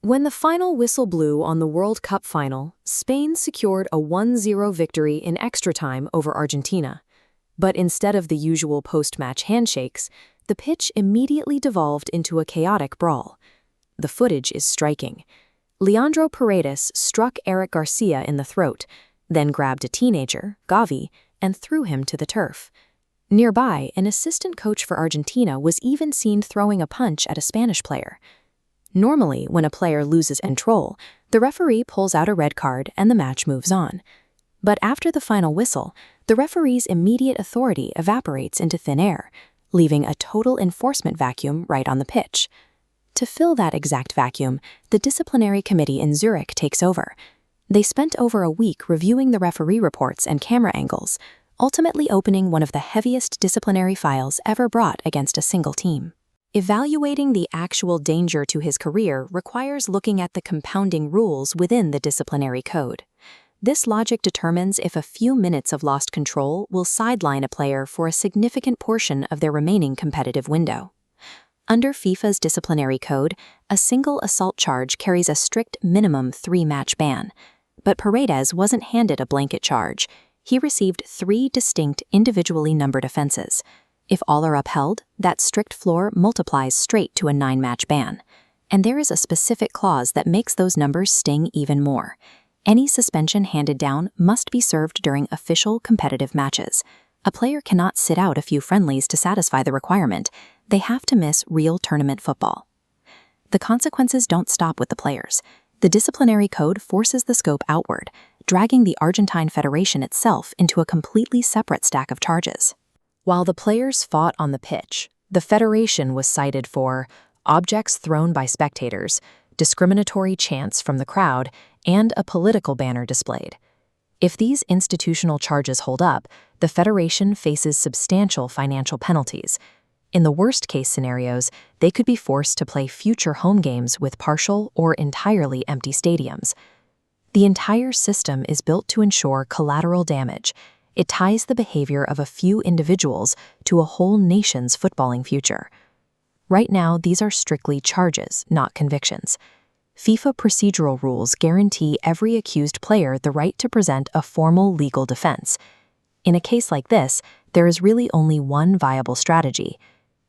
When the final whistle blew on the World Cup final, Spain secured a 1-0 victory in extra time over Argentina. But instead of the usual post-match handshakes, the pitch immediately devolved into a chaotic brawl. The footage is striking. Leandro Paredes struck Eric Garcia in the throat, then grabbed a teenager, Gavi, and threw him to the turf. Nearby, an assistant coach for Argentina was even seen throwing a punch at a Spanish player. Normally, when a player loses control, the referee pulls out a red card and the match moves on. But after the final whistle, the referee's immediate authority evaporates into thin air, leaving a total enforcement vacuum right on the pitch. To fill that exact vacuum, the disciplinary committee in Zurich takes over. They spent over a week reviewing the referee reports and camera angles, ultimately opening one of the heaviest disciplinary files ever brought against a single team. Evaluating the actual danger to his career requires looking at the compounding rules within the disciplinary code. This logic determines if a few minutes of lost control will sideline a player for a significant portion of their remaining competitive window. Under FIFA's disciplinary code, a single assault charge carries a strict minimum 3-match ban. But Paredes wasn't handed a blanket charge. He received 3 distinct individually numbered offenses. If all are upheld, that strict floor multiplies straight to a 9-match ban. And there is a specific clause that makes those numbers sting even more. Any suspension handed down must be served during official competitive matches. A player cannot sit out a few friendlies to satisfy the requirement. They have to miss real tournament football. The consequences don't stop with the players. The disciplinary code forces the scope outward, dragging the Argentine Federation itself into a completely separate stack of charges. While the players fought on the pitch, the Federation was cited for objects thrown by spectators, discriminatory chants from the crowd, and a political banner displayed. If these institutional charges hold up, the Federation faces substantial financial penalties. In the worst-case scenarios, they could be forced to play future home games with partial or entirely empty stadiums. The entire system is built to ensure collateral damage. It ties the behavior of a few individuals to a whole nation's footballing future. Right now, these are strictly charges, not convictions. FIFA procedural rules guarantee every accused player the right to present a formal legal defense. In a case like this, there is really only one viable strategy.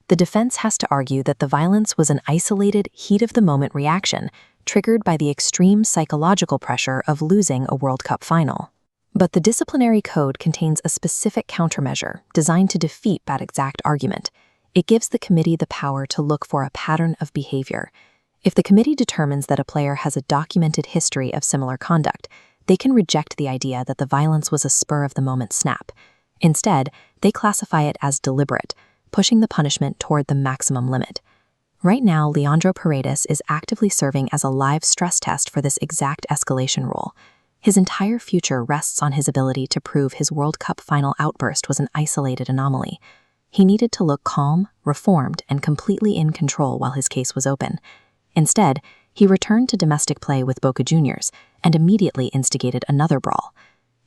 The defense has to argue that the violence was an isolated, heat-of-the-moment reaction triggered by the extreme psychological pressure of losing a World Cup final. But the disciplinary code contains a specific countermeasure designed to defeat that exact argument. It gives the committee the power to look for a pattern of behavior. If the committee determines that a player has a documented history of similar conduct, they can reject the idea that the violence was a spur-of-the-moment snap. Instead, they classify it as deliberate, pushing the punishment toward the maximum limit. Right now, Leandro Paredes is actively serving as a live stress test for this exact escalation rule. His entire future rests on his ability to prove his World Cup final outburst was an isolated anomaly. He needed to look calm, reformed, and completely in control while his case was open. Instead, he returned to domestic play with Boca Juniors and immediately instigated another brawl.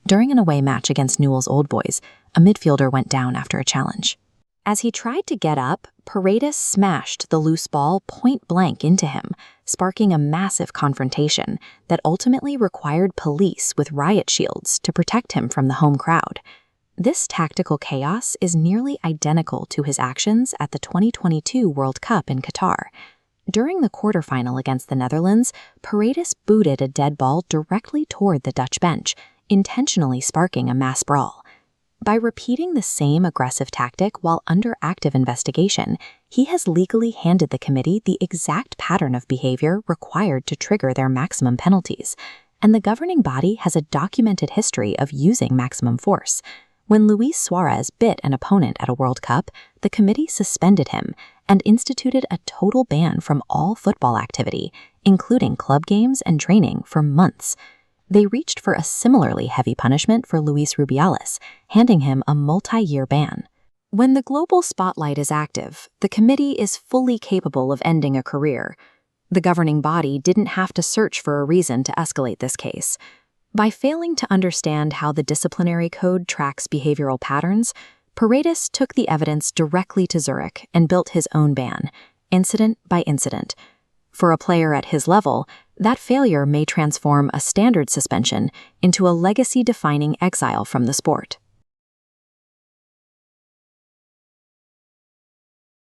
During an away match against Newell's Old Boys, a midfielder went down after a challenge. As he tried to get up, Paredes smashed the loose ball point-blank into him, sparking a massive confrontation that ultimately required police with riot shields to protect him from the home crowd. This tactical chaos is nearly identical to his actions at the 2022 World Cup in Qatar. During the quarterfinal against the Netherlands, Paredes booted a dead ball directly toward the Dutch bench, intentionally sparking a mass brawl. By repeating the same aggressive tactic while under active investigation, he has legally handed the committee the exact pattern of behavior required to trigger their maximum penalties, and the governing body has a documented history of using maximum force. When Luis Suarez bit an opponent at a World Cup, the committee suspended him and instituted a total ban from all football activity, including club games and training, for months. They reached for a similarly heavy punishment for Luis Rubiales, handing him a multi-year ban. When the global spotlight is active, the committee is fully capable of ending a career. The governing body didn't have to search for a reason to escalate this case. By failing to understand how the disciplinary code tracks behavioral patterns, Paredes took the evidence directly to Zurich and built his own ban, incident by incident. For a player at his level, that failure may transform a standard suspension into a legacy-defining exile from the sport.